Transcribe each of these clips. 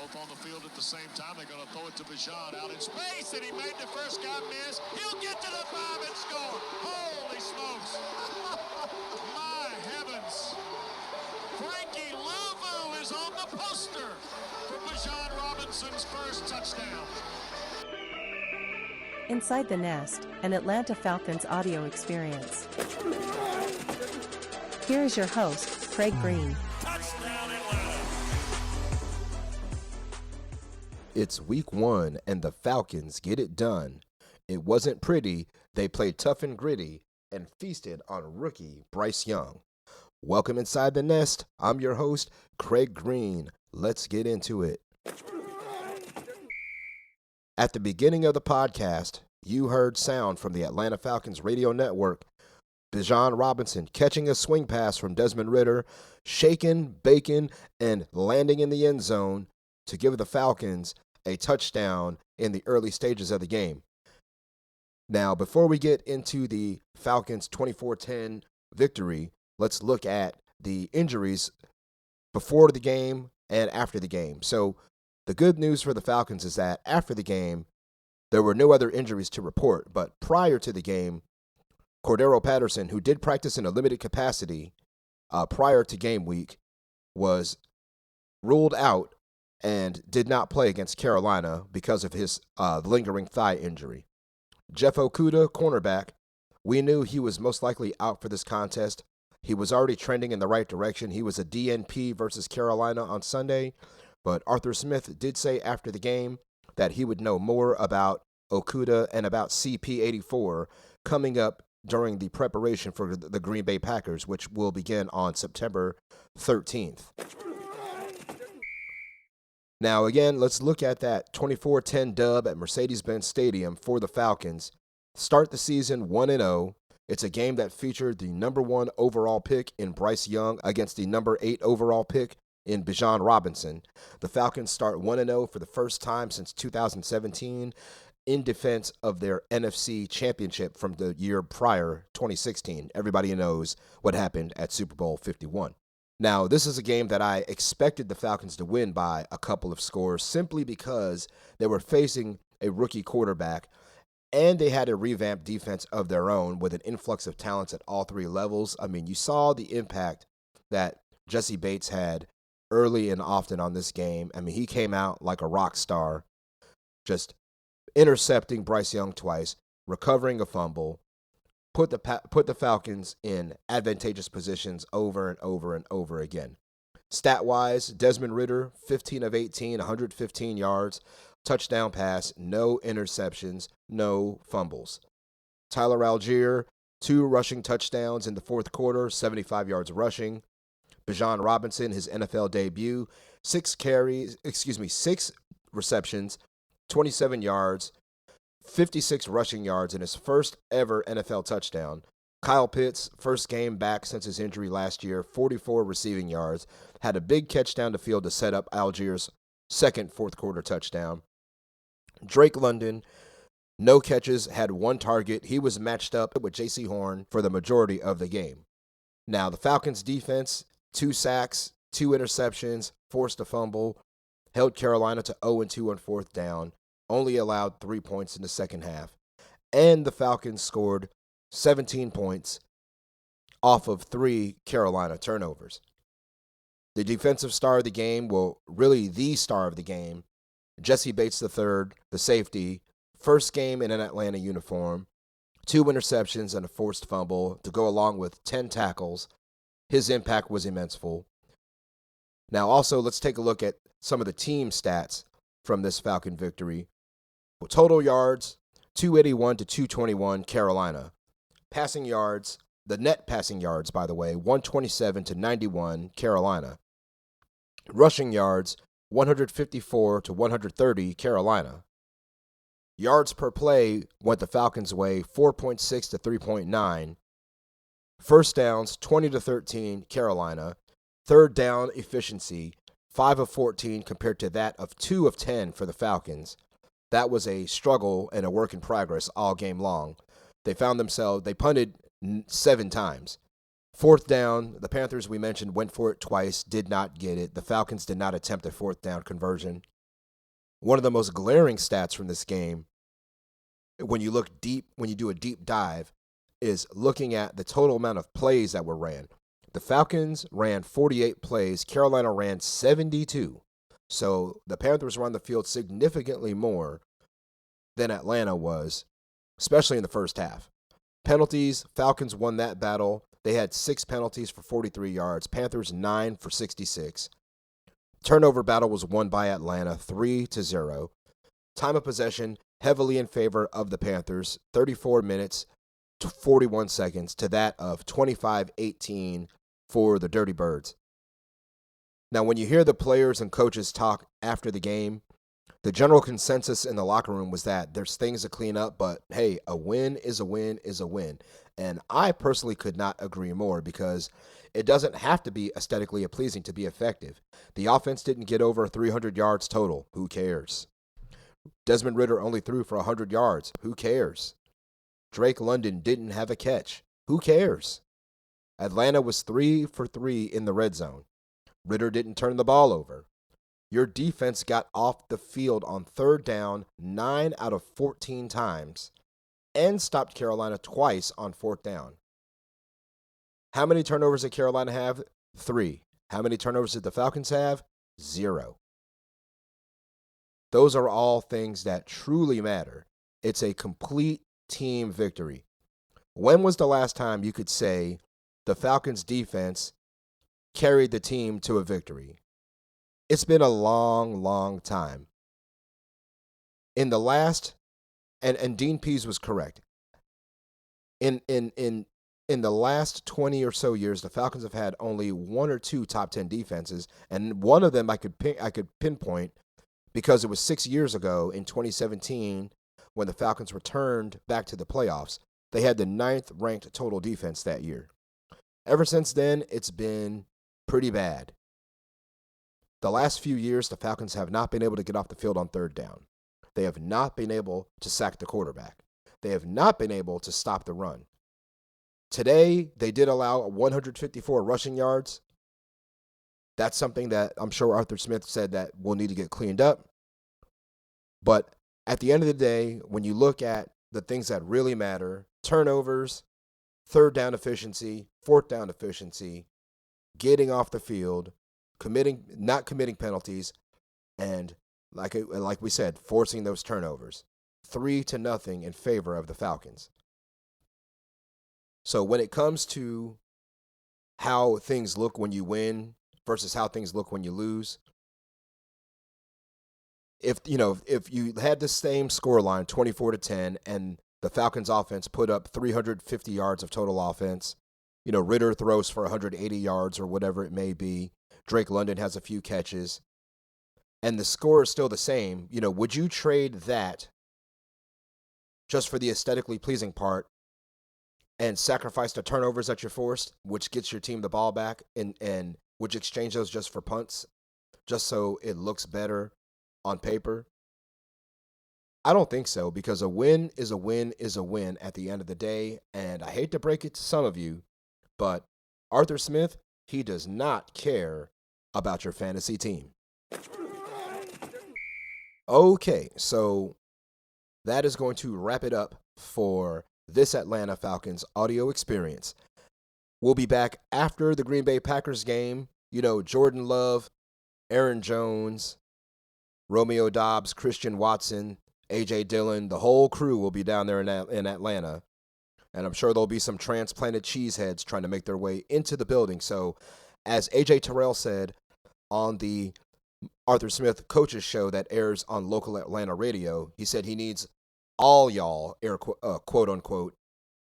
both on the field at the same time. They're going to throw it to Bijan out in space, and he made the first guy miss. He'll get to the 5 and score. Holy smokes. My heavens. Frankie Louvu is on the poster for Bijan Robinson's first touchdown. Inside the Nest, an Atlanta Falcons audio experience. Here is your host, Craig Green. Touchdown Atlanta. It's week 1 and the Falcons get it done. It wasn't pretty. They played tough and gritty and feasted on rookie Bryce Young. Welcome inside the Nest. I'm your host, Craig Green. Let's get into it. At the beginning of the podcast, you heard sound from the Atlanta Falcons Radio Network. Bijan Robinson catching a swing pass from Desmond Ridder, shaking, baking, and landing in the end zone to give the Falcons a touchdown in the early stages of the game. Now, before we get into the Falcons' 24-10 victory, let's look at the injuries before the game and after the game. So the good news for the Falcons is that after the game, there were no other injuries to report. But prior to the game, Cordero Patterson, who did practice in a limited capacity prior to game week, was ruled out and did not play against Carolina because of his lingering thigh injury. Jeff Okudah, cornerback, we knew he was most likely out for this contest. He was already trending in the right direction. He was a DNP versus Carolina on Sunday, but Arthur Smith did say after the game that he would know more about Okudah and about CP84 coming up during the preparation for the Green Bay Packers, which will begin on September 13th. Now, again, let's look at that 24-10 dub at Mercedes-Benz Stadium for the Falcons. Start the season 1-0. It's a game that featured the number 1 overall pick in Bryce Young against the number 8 overall pick in Bijan Robinson. The Falcons start 1-0 for the first time since 2017 in defense of their NFC championship from the year prior, 2016. Everybody knows what happened at Super Bowl 51. Now, this is a game that I expected the Falcons to win by a couple of scores simply because they were facing a rookie quarterback and they had a revamped defense of their own with an influx of talents at all 3 levels. I mean, you saw the impact that Jesse Bates had early and often on this game. I mean, he came out like a rock star, just intercepting Bryce Young twice, recovering a fumble, put the Falcons in advantageous positions over and over and over again. Stat-wise, Desmond Ridder, 15 of 18, 115 yards, touchdown pass, no interceptions, no fumbles. Tyler Algier, 2 rushing touchdowns in the fourth quarter, 75 yards rushing. Bijan Robinson, his NFL debut, 6 receptions, 27 yards, 56 rushing yards in his first ever NFL touchdown. Kyle Pitts, first game back since his injury last year, 44 receiving yards, had a big catch down the field to set up Algier's second fourth quarter touchdown. Drake London, no catches, had 1 target. He was matched up with J.C. Horn for the majority of the game. Now, the Falcons' defense, 2 sacks, 2 interceptions, forced a fumble, held Carolina to 0-2 on fourth down, only allowed 3 points in the second half, and the Falcons scored 17 points off of 3 Carolina turnovers. The defensive star of the game, well, really the star of the game, Jesse Bates III, the safety, first game in an Atlanta uniform, 2 interceptions and a forced fumble to go along with 10 tackles. His impact was immenseful. Now, also, let's take a look at some of the team stats from this Falcon victory. Total yards, 281 to 221, Carolina. Passing yards, the net passing yards, by the way, 127 to 91, Carolina. Rushing yards, 154 to 130, Carolina. Yards per play went the Falcons' way, 4.6 to 3.9. First downs, 20 to 13, Carolina. Third down efficiency, 5 of 14 compared to that of 2 of 10 for the Falcons. That was a struggle and a work in progress all game long. They punted 7 times. Fourth down, the Panthers, we mentioned, went for it twice, did not get it. The Falcons did not attempt a fourth down conversion. One of the most glaring stats from this game, when you look deep, when you do a deep dive, is looking at the total amount of plays that were ran. The Falcons ran 48 plays. Carolina ran 72. So the Panthers were on the field significantly more than Atlanta was, especially in the first half. Penalties, Falcons won that battle. They had 6 penalties for 43 yards. Panthers 9 for 66. Turnover battle was won by Atlanta 3-0. Time of possession heavily in favor of the Panthers, 34 minutes to 41 seconds to that of 25-18 for the Dirty Birds. Now, when you hear the players and coaches talk after the game, the general consensus in the locker room was that there's things to clean up, but hey, a win is a win is a win. And I personally could not agree more, because it doesn't have to be aesthetically pleasing to be effective. The offense didn't get over 300 yards total. Who cares? Desmond Ridder only threw for 100 yards. Who cares? Drake London didn't have a catch. Who cares? Atlanta was 3 for 3 in the red zone. Ridder didn't turn the ball over. Your defense got off the field on third down 9 out of 14 times and stopped Carolina twice on fourth down. How many turnovers did Carolina have? 3. How many turnovers did the Falcons have? 0. Those are all things that truly matter. It's a complete team victory. When was the last time you could say the Falcons defense carried the team to a victory? It's been a long, long time. In the last, and Dean Pease was correct. In the last 20 or so years, the Falcons have had only 1 or 2 top 10 defenses, and one of them I could pinpoint because it was 6 years ago in 2017 when the Falcons returned back to the playoffs. They had the 9th ranked total defense that year. Ever since then, it's been pretty bad. The last few years, the Falcons have not been able to get off the field on third down. They have not been able to sack the quarterback. They have not been able to stop the run. Today, they did allow 154 rushing yards. That's something that I'm sure Arthur Smith said that will need to get cleaned up. But at the end of the day, when you look at the things that really matter, turnovers, third down efficiency, fourth down efficiency, getting off the field, not committing penalties, and like we said, forcing those turnovers. 3-0 in favor of the Falcons. So when it comes to how things look when you win versus how things look when you lose, if you had the same scoreline, 24-10, and the Falcons offense put up 350 yards of total offense, Ridder throws for 180 yards or whatever it may be, Drake London has a few catches, and the score is still the same, would you trade that just for the aesthetically pleasing part and sacrifice the turnovers that you're forced, which gets your team the ball back, and would you exchange those just for punts, just so it looks better on paper? I don't think so, because a win is a win is a win at the end of the day, and I hate to break it to some of you, but Arthur Smith, he does not care about your fantasy team. Okay, so that is going to wrap it up for this Atlanta Falcons audio experience. We'll be back after the Green Bay Packers game. Jordan Love, Aaron Jones, Romeo Doubs, Christian Watson, A.J. Dillon, the whole crew will be down there in Atlanta. And I'm sure there'll be some transplanted cheeseheads trying to make their way into the building. So, as A.J. Terrell said on the Arthur Smith Coaches Show that airs on local Atlanta radio, he said he needs all y'all, quote unquote,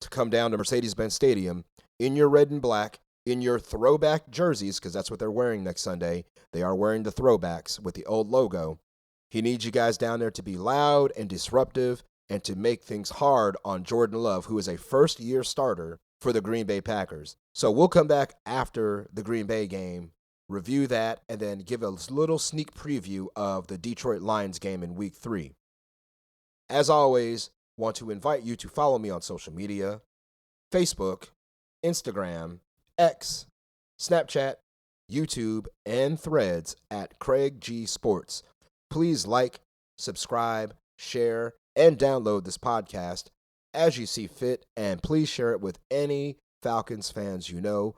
to come down to Mercedes-Benz Stadium in your red and black, in your throwback jerseys, because that's what they're wearing next Sunday. They are wearing the throwbacks with the old logo. He needs you guys down there to be loud and disruptive and to make things hard on Jordan Love, who is a first-year starter for the Green Bay Packers. So we'll come back after the Green Bay game, review that, and then give a little sneak preview of the Detroit Lions game in Week 3. As always, want to invite you to follow me on social media, Facebook, Instagram, X, Snapchat, YouTube, and Threads at Craig G Sports. Please like, subscribe, share, and download this podcast as you see fit, and please share it with any Falcons fans you know.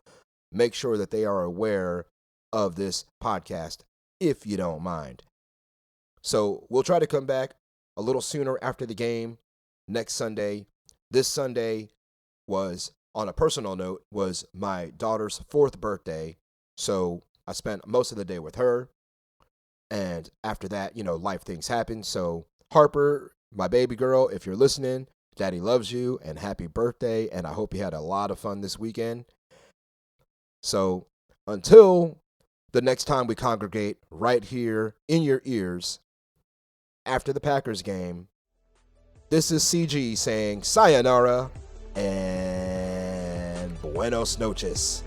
Make sure that they are aware of this podcast, if you don't mind. So we'll try to come back a little sooner after the game next Sunday. This Sunday was, on a personal note, was my daughter's 4th birthday. So I spent most of the day with her. And after that, life things happen. So Harper, my baby girl, if you're listening, Daddy loves you and happy birthday. And I hope you had a lot of fun this weekend. So until the next time we congregate right here in your ears after the Packers game, this is CG saying sayonara and buenos noches.